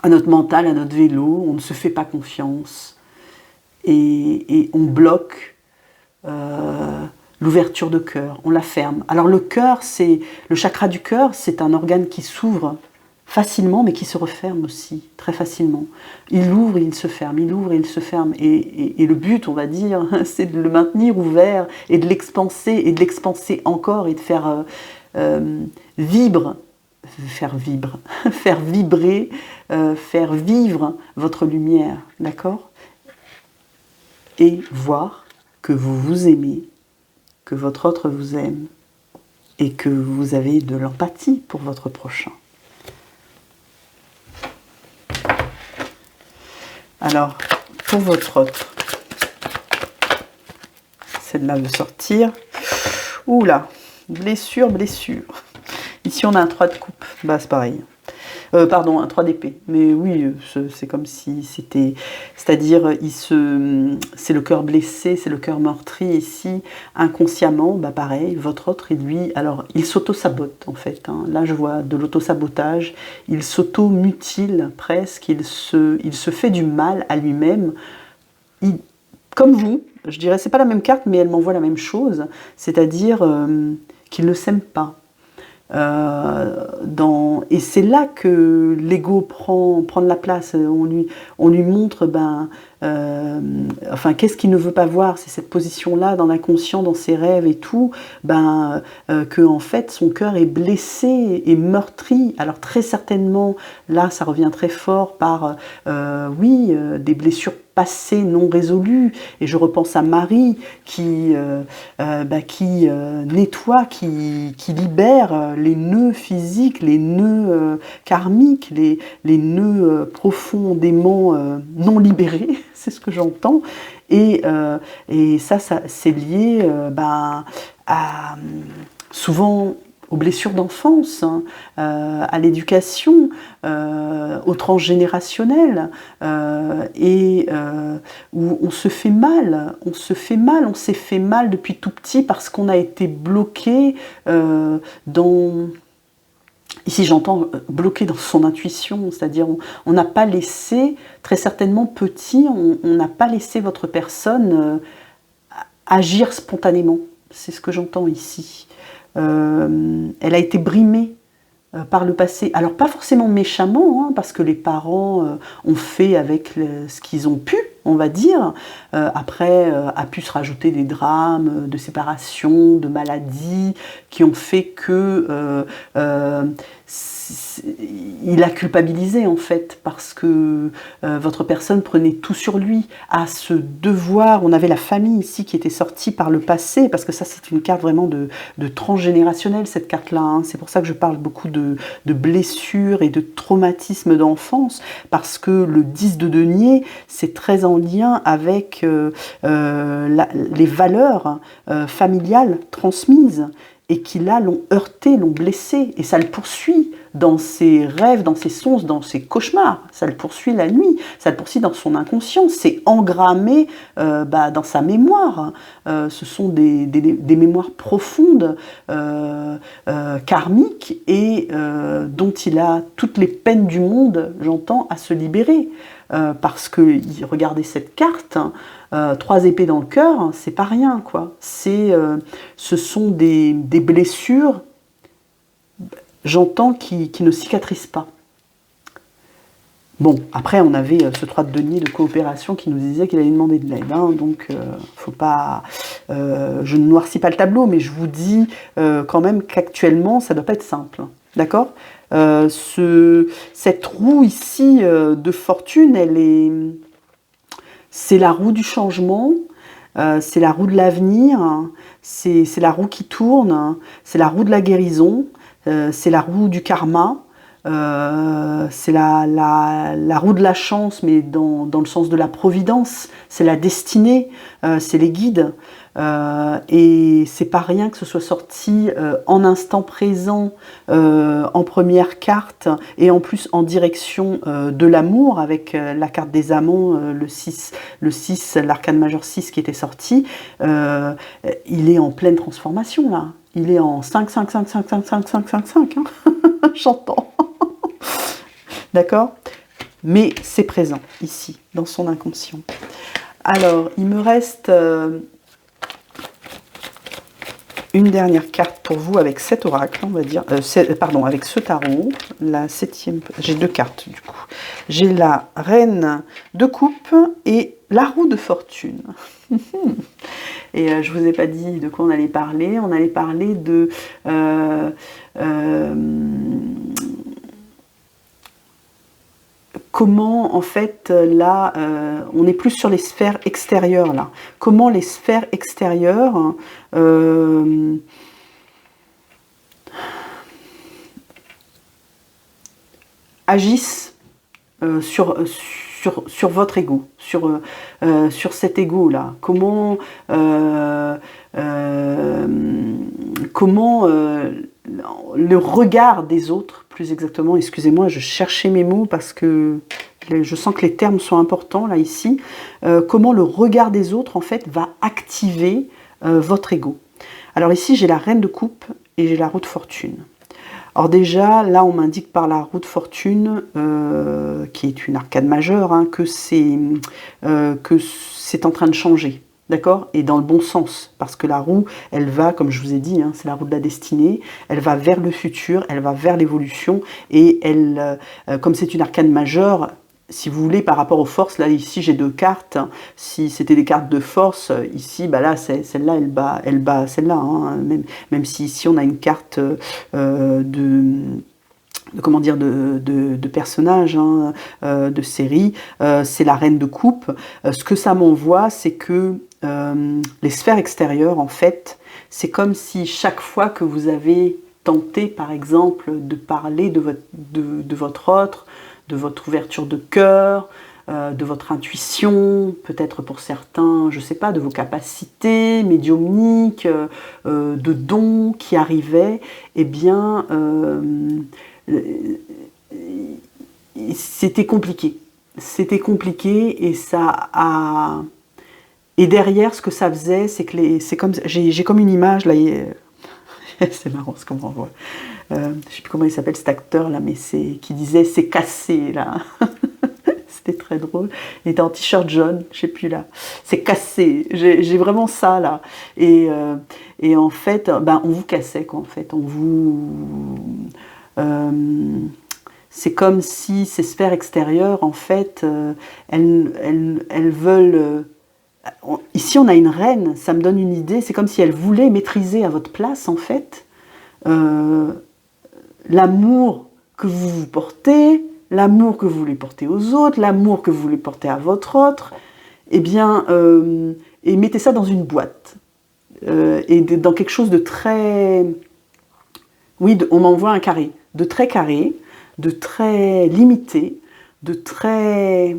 notre mental, à notre vélo. On ne se fait pas confiance. Et on bloque l'ouverture de cœur. On la ferme. Alors le cœur, le chakra du cœur, c'est un organe qui s'ouvre facilement, mais qui se referme aussi, très facilement. Il ouvre et il se ferme, il ouvre et il se ferme. Et le but, on va dire, c'est de le maintenir ouvert et de l'expanser encore et de faire faire vibrer, faire vivre votre lumière, d'accord? Et voir que vous vous aimez, que votre autre vous aime et que vous avez de l'empathie pour votre prochain. Alors, pour votre autre, celle-là veut sortir. Ouh là, blessure, blessure. Ici, on a un 3 de coupe. Bah, c'est pareil. Pardon, un 3 d'épée. Mais oui, c'est comme si c'était... C'est-à-dire, c'est le cœur blessé, c'est le cœur meurtri ici, inconsciemment, bah pareil, votre autre, lui, alors, il s'auto-sabote, en fait. Hein. Là, je vois de l'auto-sabotage. Il s'auto-mutile, presque. Il se fait du mal à lui-même. Comme vous, je dirais, c'est pas la même carte, mais elle m'envoie la même chose. C'est-à-dire qu'il ne s'aime pas. Et c'est là que l'ego prend de la place. On lui montre, enfin, qu'est-ce qu'il ne veut pas voir, c'est cette position-là dans l'inconscient, dans ses rêves et tout, que en fait son cœur est blessé et meurtri. Alors très certainement, là, ça revient très fort par, des blessures passées non résolues. Et je repense à Marie qui nettoie, qui libère les nœuds physiques, les nœuds karmiques, les nœuds profondément non libérés, c'est ce que j'entends. Et ça c'est lié à souvent aux blessures d'enfance, hein, à l'éducation, au transgénérationnel, où on se fait mal, on s'est fait mal depuis tout petit parce qu'on a été bloqué dans... Ici j'entends bloqué dans son intuition, c'est-à-dire on n'a pas laissé, très certainement petit, on n'a pas laissé votre personne agir spontanément, c'est ce que j'entends ici. Elle a été brimée par le passé. Alors pas forcément méchamment, hein, parce que les parents ont fait avec ce qu'ils ont pu, on va dire. Après, a pu se rajouter des drames de séparation, de maladies, qui ont fait que il a culpabilisé en fait, parce que votre personne prenait tout sur lui, à ce devoir. On avait la famille ici qui était sortie par le passé, parce que ça c'est une carte vraiment de transgénérationnel, cette carte-là. Hein. C'est pour ça que je parle beaucoup de blessures et de traumatismes d'enfance, parce que le 10 de denier, c'est très en lien avec les valeurs familiales transmises, et qui là l'ont heurté, l'ont blessé, et ça le poursuit dans ses rêves, dans ses songes, dans ses cauchemars, ça le poursuit la nuit, ça le poursuit dans son inconscient, c'est engrammé dans sa mémoire. Ce sont des mémoires profondes, karmiques, et dont il a toutes les peines du monde, j'entends, à se libérer. Parce que, regardez cette carte, 3 épées dans le cœur, c'est pas rien, quoi. Ce sont des blessures, j'entends, qui ne cicatrisent pas. Bon, après, on avait ce 3 de denier de coopération qui nous disait qu'il allait demander de l'aide. Hein, donc, faut pas... je ne noircis pas le tableau, mais je vous dis quand même qu'actuellement, ça ne doit pas être simple. D'accord ? Cette roue ici de fortune, c'est la roue du changement, c'est la roue de l'avenir, c'est la roue qui tourne, c'est la roue de la guérison, c'est la roue du karma, c'est la roue de la chance, mais dans le sens de la providence, c'est la destinée, c'est les guides. Et c'est pas rien que ce soit sorti en instant présent, en première carte, et en plus en direction de l'amour, avec la carte des amants, le 6, l'arcane majeur 6 qui était sorti. Il est en pleine transformation là. Il est en 5, 5, 5, 5, 5, 5, 5, 5, 5. Hein. J'entends. D'accord ? Mais c'est présent ici, dans son inconscient. Alors, il me reste une dernière carte pour vous avec cet oracle, on va dire, avec ce tarot, la 7e, j'ai 2 cartes du coup. J'ai la reine de coupe et la roue de fortune. Et je vous ai pas dit de quoi on allait parler de... comment, en fait, là, on est plus sur les sphères extérieures, là. Comment les sphères extérieures agissent sur votre ego, sur cet ego-là. Comment le regard des autres, plus exactement, excusez-moi, je cherchais mes mots parce que je sens que les termes sont importants là ici, comment le regard des autres en fait va activer votre ego. Alors ici j'ai la reine de coupe et j'ai la roue de fortune. Alors déjà là on m'indique par la roue de fortune, qui est une arcade majeure, hein, que c'est en train de changer. D'accord? Et dans le bon sens, parce que la roue, elle va, comme je vous ai dit, hein, c'est la roue de la destinée, elle va vers le futur, elle va vers l'évolution, et elle, comme c'est une arcane majeure, si vous voulez, par rapport aux forces, là, ici, j'ai 2 cartes, hein. Si c'était des cartes de force, ici, bah là, celle-là, elle bat celle-là, hein, même si ici, on a une carte comment dire, de personnages, hein, de série, c'est la reine de coupe. Ce que ça m'envoie, c'est que les sphères extérieures, en fait, c'est comme si chaque fois que vous avez tenté, par exemple, de parler de votre autre, de votre ouverture de cœur, de votre intuition, peut-être pour certains, je ne sais pas, de vos capacités médiumniques, de dons qui arrivaient, eh bien, c'était compliqué. C'était compliqué et ça a... Et derrière, ce que ça faisait, c'est que c'est comme... J'ai comme une image, là, c'est marrant ce qu'on m'envoie. Je ne sais plus comment il s'appelle cet acteur, là, mais qui disait « c'est cassé », là. C'était très drôle. Il était en t-shirt jaune, je ne sais plus là. C'est cassé. J'ai vraiment ça, là. Et en fait, ben, on vous cassait, quoi, en fait. On vous... c'est comme si ces sphères extérieures, en fait, elles veulent... ici, on a une reine, ça me donne une idée, c'est comme si elle voulait maîtriser à votre place, en fait, l'amour que vous vous portez, l'amour que vous voulez porter aux autres, l'amour que vous voulez porter à votre autre, eh bien, et mettez ça dans une boîte, et dans quelque chose de très... Oui, on m'envoie un carré, de très limité, de très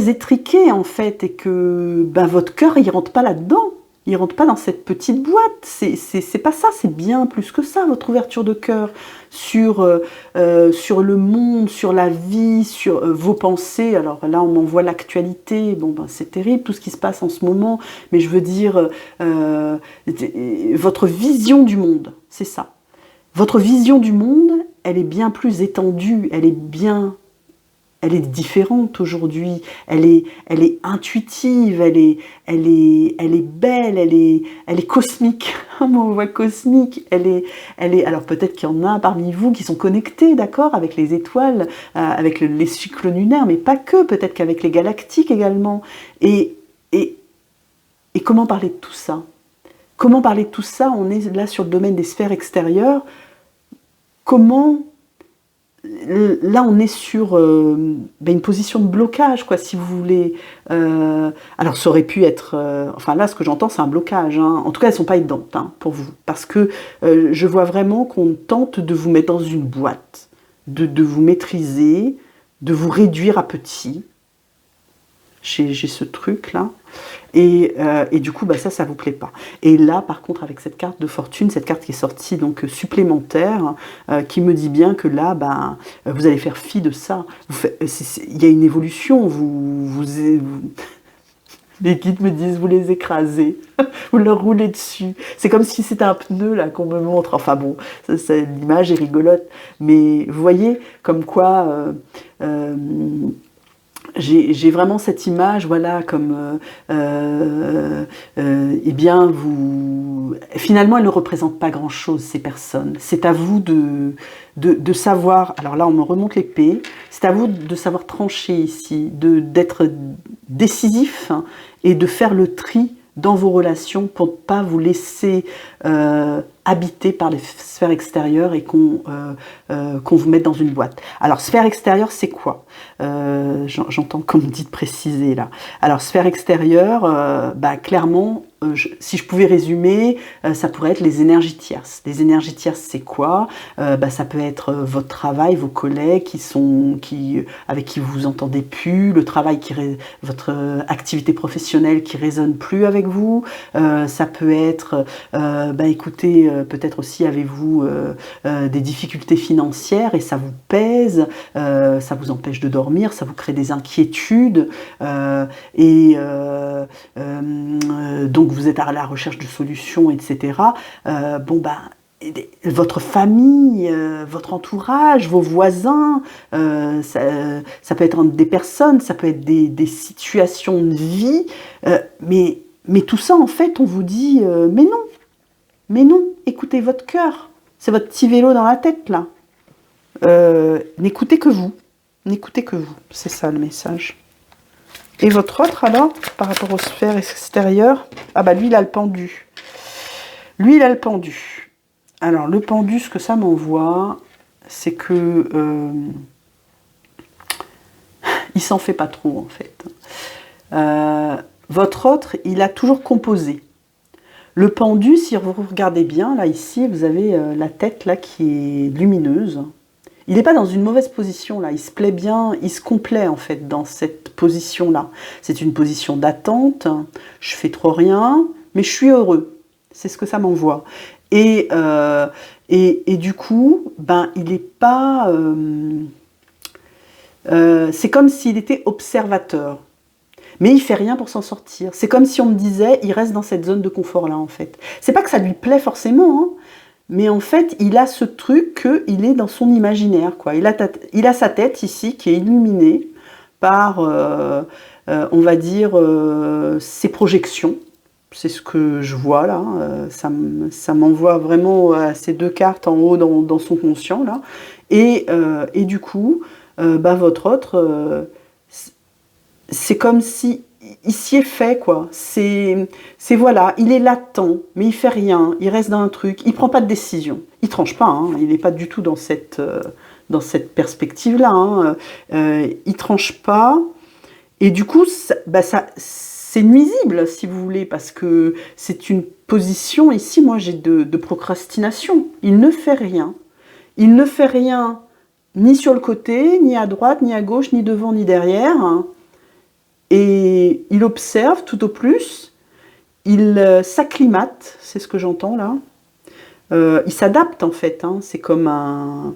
étriqué en fait, et que ben, votre cœur il rentre pas là-dedans, il rentre pas dans cette petite boîte, c'est pas ça, c'est bien plus que ça, votre ouverture de cœur sur le monde, sur la vie, sur vos pensées. Alors là on m'envoie l'actualité, bon ben c'est terrible tout ce qui se passe en ce moment, mais je veux dire votre vision du monde, c'est ça. Votre vision du monde, elle est bien plus étendue, elle est différente aujourd'hui, elle est intuitive, elle est belle, elle est cosmique. On voit cosmique, elle est. Alors peut-être qu'il y en a parmi vous qui sont connectés, d'accord, avec les étoiles, avec les cycles lunaires, mais pas que. Peut-être qu'avec les galactiques également. Et comment parler de tout ça? Comment parler de tout ça? On est là sur le domaine des sphères extérieures. Comment... Là, on est sur une position de blocage, quoi, si vous voulez. Alors, ça aurait pu être... enfin, là, ce que j'entends, c'est un blocage. Hein. En tout cas, elles ne sont pas évidentes hein, pour vous. Parce que je vois vraiment qu'on tente de vous mettre dans une boîte, de vous maîtriser, de vous réduire à petit. J'ai ce truc-là. Et du coup, bah, ça vous plaît pas. Et là, par contre, avec cette carte de fortune, cette carte qui est sortie donc supplémentaire, qui me dit bien que là, bah, vous allez faire fi de ça. Il y a une évolution. Les guides me disent, vous les écrasez, vous leur roulez dessus. C'est comme si c'était un pneu là qu'on me montre. Enfin bon, l'image est rigolote. Mais vous voyez, comme quoi... j'ai vraiment cette image, voilà, comme, eh bien, finalement, elles ne représentent pas grand-chose, ces personnes. C'est à vous de savoir, alors là, on me remonte l'épée, c'est à vous de savoir trancher ici, d'être décisif hein, et de faire le tri dans vos relations pour ne pas vous laisser habité par les sphères extérieures et qu'on vous mette dans une boîte. Alors, sphère extérieure, c'est quoi? J'entends comme dit de préciser là. Alors, sphère extérieure, clairement, si je pouvais résumer, ça pourrait être les énergies tierces. Les énergies tierces, c'est quoi? Ça peut être votre travail, vos collègues avec qui vous vous entendez plus, le travail votre activité professionnelle qui résonne plus avec vous. Ça peut être, écoutez, peut-être aussi avez-vous des difficultés financières et ça vous pèse, ça vous empêche de dormir, ça vous crée des inquiétudes donc vous êtes à la recherche de solutions, etc. Votre famille, votre entourage, vos voisins, ça peut être des personnes, ça peut être des situations de vie, mais tout ça, en fait, on vous dit mais non, écoutez votre cœur, c'est votre petit vélo dans la tête, là. N'écoutez que vous, c'est ça le message. Et votre autre, alors, par rapport aux sphères extérieures, lui, il a le pendu. Alors, le pendu, ce que ça m'envoie, c'est que il s'en fait pas trop, en fait. Votre autre, il a toujours composé. Le pendu, si vous regardez bien, là, ici, vous avez la tête, là, qui est lumineuse. Il n'est pas dans une mauvaise position, là. Il se plaît bien, il se complaît, en fait, dans cette position-là. C'est une position d'attente. Je fais trop rien, mais je suis heureux. C'est ce que ça m'envoie. Et du coup, il n'est pas... c'est comme s'il était observateur. Mais il fait rien pour s'en sortir. C'est comme si on me disait, il reste dans cette zone de confort-là, en fait. C'est pas que ça lui plaît forcément, hein, mais en fait, il a ce truc qu'il est dans son imaginaire, quoi. Il a sa tête ici qui est illuminée par, on va dire, ses projections. C'est ce que je vois là. Ça m'envoie vraiment à ces deux cartes en haut dans son conscient là. Et du coup, votre autre, c'est comme si il s'y est fait, quoi. C'est voilà, il est latent, mais il fait rien, il reste dans un truc, il prend pas de décision, il tranche pas, hein, il n'est pas du tout dans cette perspective-là, hein, il tranche pas, et du coup, c'est nuisible, si vous voulez, parce que c'est une position, ici, moi, j'ai de procrastination. Il ne fait rien. Il ne fait rien ni sur le côté, ni à droite, ni à gauche, ni devant, ni derrière, hein. Et il observe tout au plus, il s'acclimate, c'est ce que j'entends là. Il s'adapte en fait, hein, c'est comme un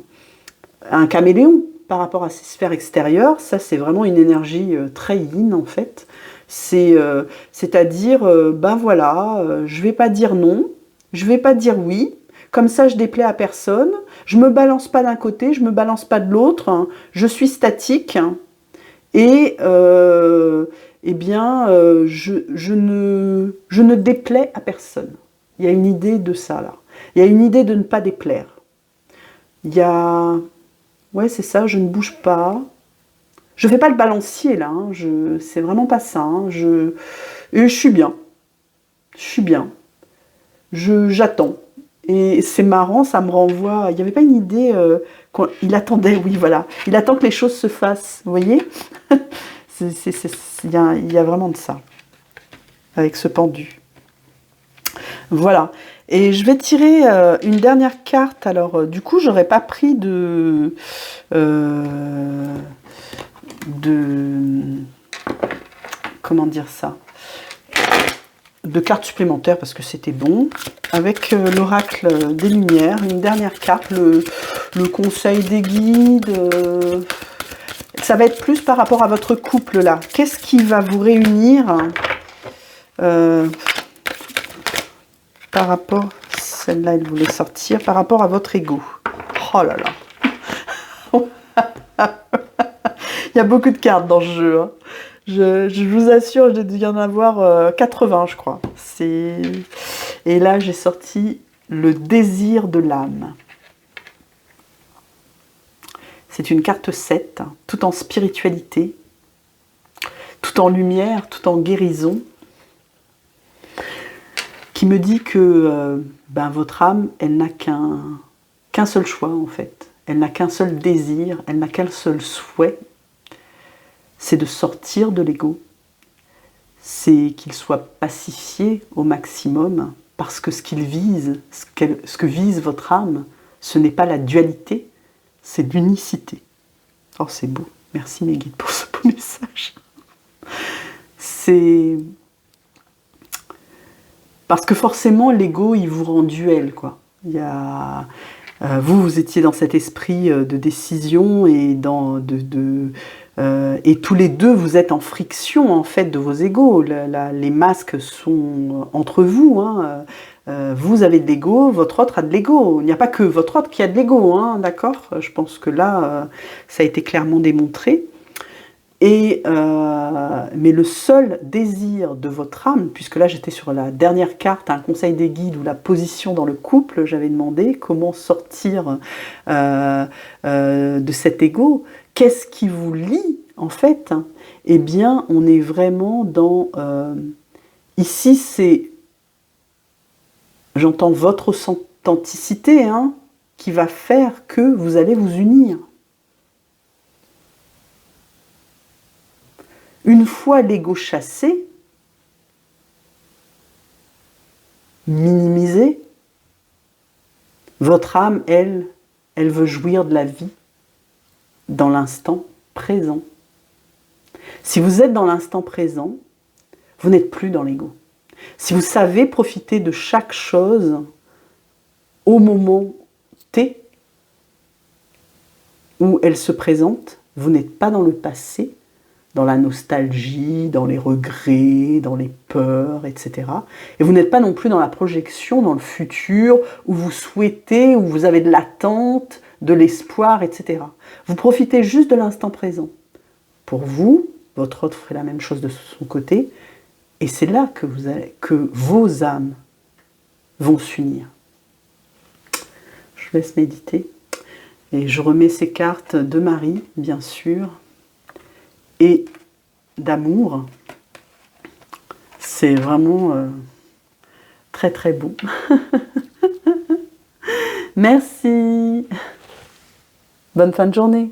caméléon par rapport à ses sphères extérieures. Ça, c'est vraiment une énergie très yin en fait. C'est-à-dire, voilà, je vais pas dire non, je vais pas dire oui, comme ça je déplais à personne, je me balance pas d'un côté, je me balance pas de l'autre, hein, je suis statique. Et je ne déplais à personne. Il y a une idée de ça, là. Il y a une idée de ne pas déplaire. Il y a... Ouais, c'est ça, je ne bouge pas. Je ne fais pas le balancier, là. Hein. C'est vraiment pas ça. Hein. Et je suis bien. Je suis bien. J'attends. Et c'est marrant, ça me renvoie... Il n'y avait pas une idée... il attendait, oui, voilà. Il attend que les choses se fassent, vous voyez? Il y a vraiment de ça, avec ce pendu. Voilà. Et je vais tirer une dernière carte. Alors, du coup, j'aurais pas pris de comment dire ça? De cartes supplémentaires parce que c'était bon. Avec l'oracle des Lumières, une dernière carte, le conseil des guides. Ça va être plus par rapport à votre couple là. Qu'est-ce qui va vous réunir par rapport, celle-là elle voulait sortir, par rapport à votre ego. Oh là là. Il y a beaucoup de cartes dans ce jeu. Hein. Je vous assure, j'ai dû y en avoir 80, je crois. Et là, j'ai sorti le désir de l'âme. C'est une carte 7, tout en spiritualité, tout en lumière, tout en guérison, qui me dit que ben votre âme, elle n'a qu'un seul choix en fait. Elle n'a qu'un seul désir, elle n'a qu'un seul souhait, c'est de sortir de l'ego, c'est qu'il soit pacifié au maximum, parce que ce qu'il vise, ce que vise votre âme, ce n'est pas la dualité, c'est l'unicité. Oh, c'est beau. Merci mes guides pour ce beau message. C'est... Parce que forcément, l'ego, il vous rend duel, quoi. Il y a... vous étiez dans cet esprit de décision et et tous les deux, vous êtes en friction en fait de vos égos. Les masques sont entre vous. Hein. Vous avez de l'ego, votre autre a de l'ego. Il n'y a pas que votre autre qui a de l'ego, hein, d'accord? Je pense que là, ça a été clairement démontré. Mais le seul désir de votre âme, puisque là j'étais sur la dernière carte, un conseil des guides ou la position dans le couple, j'avais demandé comment sortir de cet ego. Qu'est-ce qui vous lie en fait? Eh bien, on est vraiment dans... ici, c'est... J'entends votre authenticité hein, qui va faire que vous allez vous unir. Une fois l'ego chassé, minimisé, votre âme, elle veut jouir de la vie dans l'instant présent. Si vous êtes dans l'instant présent, vous n'êtes plus dans l'ego. Si vous savez profiter de chaque chose au moment T où elle se présente, vous n'êtes pas dans le passé, dans la nostalgie, dans les regrets, dans les peurs, etc. Et vous n'êtes pas non plus dans la projection, dans le futur, où vous souhaitez, où vous avez de l'attente, de l'espoir, etc. Vous profitez juste de l'instant présent. Pour vous, votre autre fait la même chose de son côté, et c'est là que vos âmes vont s'unir. Je vous laisse méditer. Et je remets ces cartes de Marie, bien sûr, et d'amour. C'est vraiment très très beau. Merci. Bonne fin de journée.